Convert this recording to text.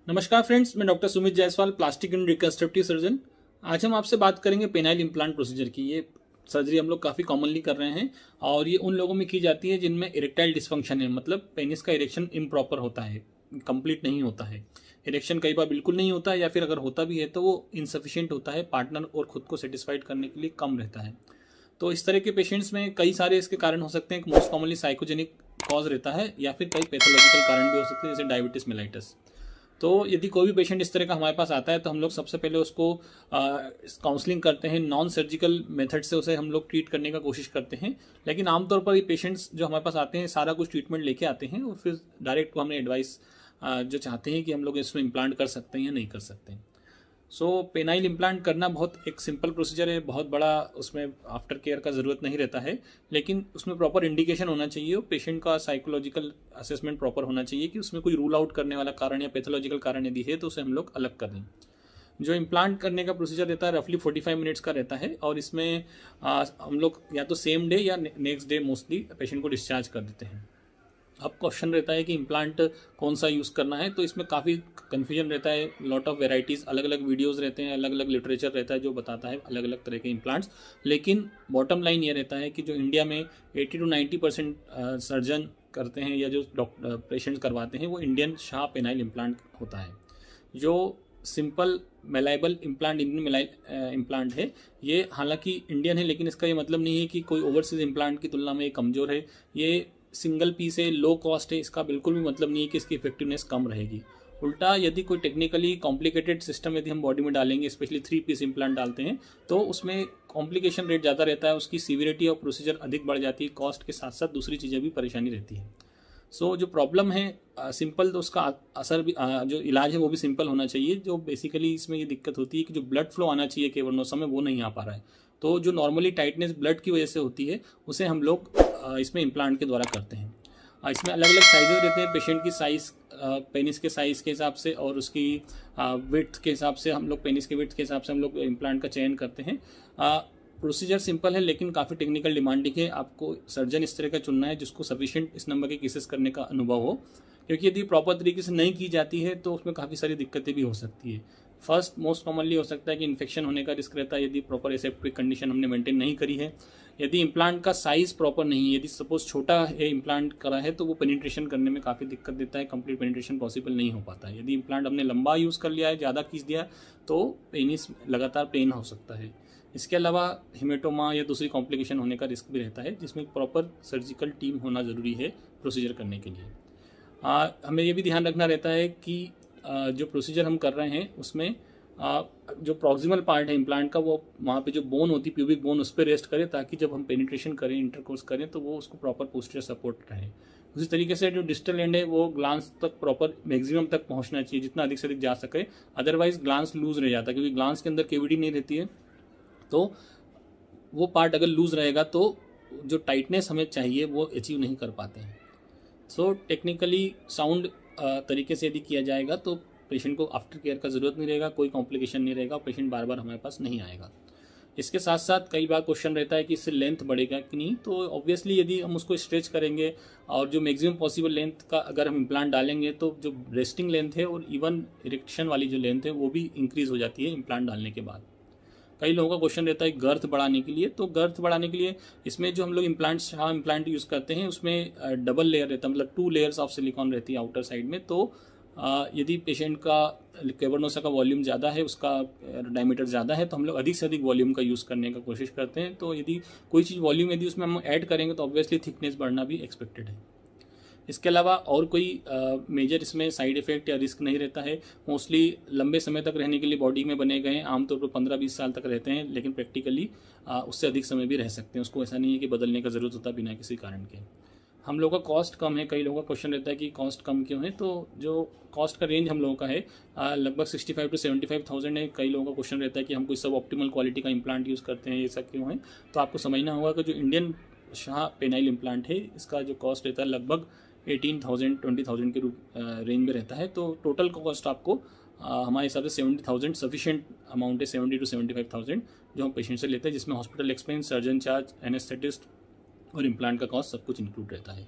नमस्कार फ्रेंड्स, मैं doctor Sumit Jaiswal, plastic and reconstructive surgeon. आज हम आपसे बात करेंगे पेनाइल इम्प्लांट प्रोसीजर की। ये सर्जरी हम लोग काफ़ी कॉमनली कर रहे हैं और ये उन लोगों में की जाती है जिनमें इरेक्टाइल डिस्फंक्शन है, मतलब पेनिस का इरेक्शन इम्प्रॉपर होता है, कंप्लीट नहीं होता है। इरेक्शन कई बार बिल्कुल नहीं होता है या फिर अगर होता भी है तो वो इनसफिशियंट होता है, पार्टनर और खुद को सेटिस्फाइड करने के लिए कम रहता है। तो इस तरह के पेशेंट्स में कई सारे इसके कारण हो सकते हैं। मोस्ट कॉमनली साइकोजेनिक कॉज रहता है या फिर कई पैथोलॉजिकल कारण भी हो सकते हैं, जैसे डायबिटीज मेलाइटस। तो यदि कोई भी पेशेंट इस तरह का हमारे पास आता है तो हम लोग सबसे पहले उसको काउंसलिंग करते हैं, नॉन सर्जिकल मेथड से उसे हम लोग ट्रीट करने का कोशिश करते हैं। लेकिन आमतौर पर ये पेशेंट्स जो हमारे पास आते हैं सारा कुछ ट्रीटमेंट लेके आते हैं और फिर डायरेक्ट वो हमें एडवाइस जो चाहते हैं कि हम लोग इसमें इम्प्लांट कर सकते हैं या नहीं कर सकते हैं। सो पेनाइल इम्प्लांट करना बहुत एक सिंपल प्रोसीजर है, बहुत बड़ा उसमें आफ्टर केयर का ज़रूरत नहीं रहता है। लेकिन उसमें प्रॉपर इंडिकेशन होना चाहिए और पेशेंट का साइकोलॉजिकल असेसमेंट प्रॉपर होना चाहिए कि उसमें कोई रूल आउट करने वाला कारण या पैथोलॉजिकल कारण यदि है तो उसे हम लोग अलग कर दें। जो इम्प्लांट करने का प्रोसीजर रहता है रफली 45 मिनट्स का रहता है और इसमें हम लोग या तो सेम डे या नेक्स्ट डे मोस्टली पेशेंट को डिस्चार्ज कर देते हैं। अब क्वेश्चन रहता है कि इम्प्लांट कौन सा यूज़ करना है, तो इसमें काफ़ी कन्फ्यूजन रहता है। लॉट ऑफ वेराइटीज़, अलग अलग वीडियोस रहते हैं, अलग अलग लिटरेचर रहता है जो बताता है अलग अलग तरह के इम्प्लांट्स। लेकिन बॉटम लाइन ये रहता है कि जो इंडिया में 80 to 90% सर्जन करते हैं या जो डॉक्टर पेशेंट्स करवाते हैं वो इंडियन शाह पेनाइल इम्प्लांट होता है। जो सिंपल मेलाइबल इम्प्लांट, इंडियन मेलाइल इम्प्लांट है ये, हालांकि इंडियन है लेकिन इसका ये मतलब नहीं है कि कोई ओवरसीज इम्प्लांट की तुलना में ये कमज़ोर है। ये सिंगल पीस है, लो कॉस्ट है, इसका बिल्कुल भी मतलब नहीं है कि इसकी इफेक्टिवनेस कम रहेगी। उल्टा यदि कोई टेक्निकली कॉम्प्लिकेटेड सिस्टम यदि हम बॉडी में डालेंगे, स्पेशली 3 पीस इम्प्लांट डालते हैं, तो उसमें कॉम्प्लिकेशन रेट ज़्यादा रहता है, उसकी सीवियरिटी और प्रोसीजर अधिक बढ़ जाती है, कॉस्ट के साथ साथ दूसरी चीज़ें भी परेशानी रहती है। सो जो प्रॉब्लम है सिंपल, तो उसका असर भी जो इलाज है वो भी सिंपल होना चाहिए। जो बेसिकली इसमें ये दिक्कत होती है कि जो ब्लड फ्लो आना चाहिए केवरनोसा में वो नहीं आ पा रहा है। तो जो नॉर्मली टाइटनेस ब्लड की वजह से होती है उसे हम लोग इसमें इम्प्लांट के द्वारा करते हैं। इसमें अलग अलग साइजेस रहते हैं, पेशेंट की साइज़, पेनिस के साइज़ के हिसाब से और उसकी विड्थ के हिसाब से हम लोग, पेनिस के विड्थ के हिसाब से हम लोग इम्प्लांट का चयन करते हैं। प्रोसीजर सिंपल है लेकिन काफ़ी टेक्निकल डिमांडिंग है। आपको सर्जन इस तरह का चुनना है जिसको सफिशिएंट इस नंबर के केसेस करने का अनुभव हो, क्योंकि यदि प्रॉपर तरीके से नहीं की जाती है तो उसमें काफ़ी सारी दिक्कतें भी हो सकती है। फर्स्ट मोस्ट कॉमनली हो सकता है कि इन्फेक्शन होने का रिस्क रहता है यदि प्रॉपर एसेप्टिक कंडीशन हमने मेंटेन नहीं करी है। यदि इम्प्लांट का साइज़ प्रॉपर नहीं है, यदि सपोज छोटा है इम्प्लांट करा है तो वो पेनिट्रेशन करने में काफ़ी दिक्कत देता है, कंप्लीट पेनिट्रेशन पॉसिबल नहीं हो पाता है। यदि इम्प्लांट हमने लंबा यूज़ कर लिया है, ज़्यादा खींच दिया, तो पेनिस लगातार पेन हो सकता है। इसके अलावा हेमेटोमा या दूसरी कॉम्प्लिकेशन होने का रिस्क भी रहता है, जिसमें प्रॉपर सर्जिकल टीम होना ज़रूरी है प्रोसीजर करने के लिए। हमें ये भी ध्यान रखना रहता है कि जो प्रोसीजर हम कर रहे हैं उसमें जो प्रॉक्सिमल पार्ट है इम्प्लांट का, वो वहाँ पे जो बोन होती है, प्यूबिक बोन, उस पर रेस्ट करे ताकि जब हम पेनिट्रेशन करें, इंटरकोर्स करें, तो वो उसको प्रॉपर पोस्टीरियर सपोर्ट रहे। उसी तरीके से जो डिस्टल एंड है वो ग्लांस तक प्रॉपर मैक्सिमम तक पहुँचना चाहिए, जितना अधिक से अधिक जा सके। अदरवाइज ग्लांस लूज रह जाता है, क्योंकि ग्लांस के अंदर केविटी नहीं रहती है, तो वो पार्ट अगर लूज रहेगा तो जो टाइटनेस हमें चाहिए वो अचीव नहीं कर पाते हैं। सो टेक्निकली साउंड तरीके से यदि किया जाएगा तो पेशेंट को आफ्टर केयर का ज़रूरत नहीं रहेगा, कोई कॉम्प्लिकेशन नहीं रहेगा, पेशेंट बार बार हमारे पास नहीं आएगा। इसके साथ साथ कई बार क्वेश्चन रहता है कि इससे लेंथ बढ़ेगा कि नहीं, तो ऑब्वियसली यदि हम उसको स्ट्रेच करेंगे और जो मैक्सिमम पॉसिबल लेंथ का अगर हम इम्प्लांट डालेंगे तो जो रेस्टिंग लेंथ है और इवन इरेक्शन वाली जो लेंथ है वो भी इंक्रीज़ हो जाती है इम्प्लांट डालने के बाद। कई लोगों का क्वेश्चन रहता है गर्थ बढ़ाने के लिए, तो गर्थ बढ़ाने के लिए इसमें जो हम लोग इम्प्लांट यूज़ करते हैं उसमें डबल लेयर रहता है, मतलब 2 लेयर्स ऑफ सिलिकॉन रहती है आउटर साइड में। तो यदि पेशेंट का कैवर्नोसा का वॉल्यूम ज़्यादा है, उसका डायमीटर ज़्यादा है, तो हम लोग अधिक से अधिक वॉल्यूम का यूज़ करने का कोशिश करते हैं। तो यदि कोई चीज़ वॉल्यूम यदि उसमें हम ऐड करेंगे तो ऑब्वियसली थिकनेस बढ़ना भी एक्सपेक्टेड है। इसके अलावा और कोई मेजर इसमें साइड इफ़ेक्ट या रिस्क नहीं रहता है। मोस्टली लंबे समय तक रहने के लिए बॉडी में बने गए हैं, आमतौर पर 15-20 साल तक रहते हैं, लेकिन प्रैक्टिकली उससे अधिक समय भी रह सकते हैं। उसको ऐसा नहीं है कि बदलने का ज़रूरत होता बिना किसी कारण के। हम लोगों का कॉस्ट कम है, कई लोगों का क्वेश्चन रहता है कि कॉस्ट कम क्यों है, तो जो कॉस्ट का रेंज हम लोगों का है लगभग 65 to 75,000 है। कई लोगों का क्वेश्चन रहता है कि हम कोई सब ऑप्टिमल क्वालिटी का इम्प्लांट यूज़ करते हैं, ये सब क्यों है। तो आपको समझना होगा कि जो इंडियन शाह पेनाइल इम्प्लांट है इसका जो कॉस्ट रहता है लगभग 18,000 20,000 के रेंज में रहता है। तो टोटल कॉस्ट आपको हमारे हिसाब से 70,000 सफिशिएंट अमाउंट है, 70 to 75,000 जो हम पेशेंट से लेते हैं, जिसमें hospital expense, surgeon charge, anaesthetist और इम्प्लांट का कॉस्ट सब कुछ इंक्लूड रहता है।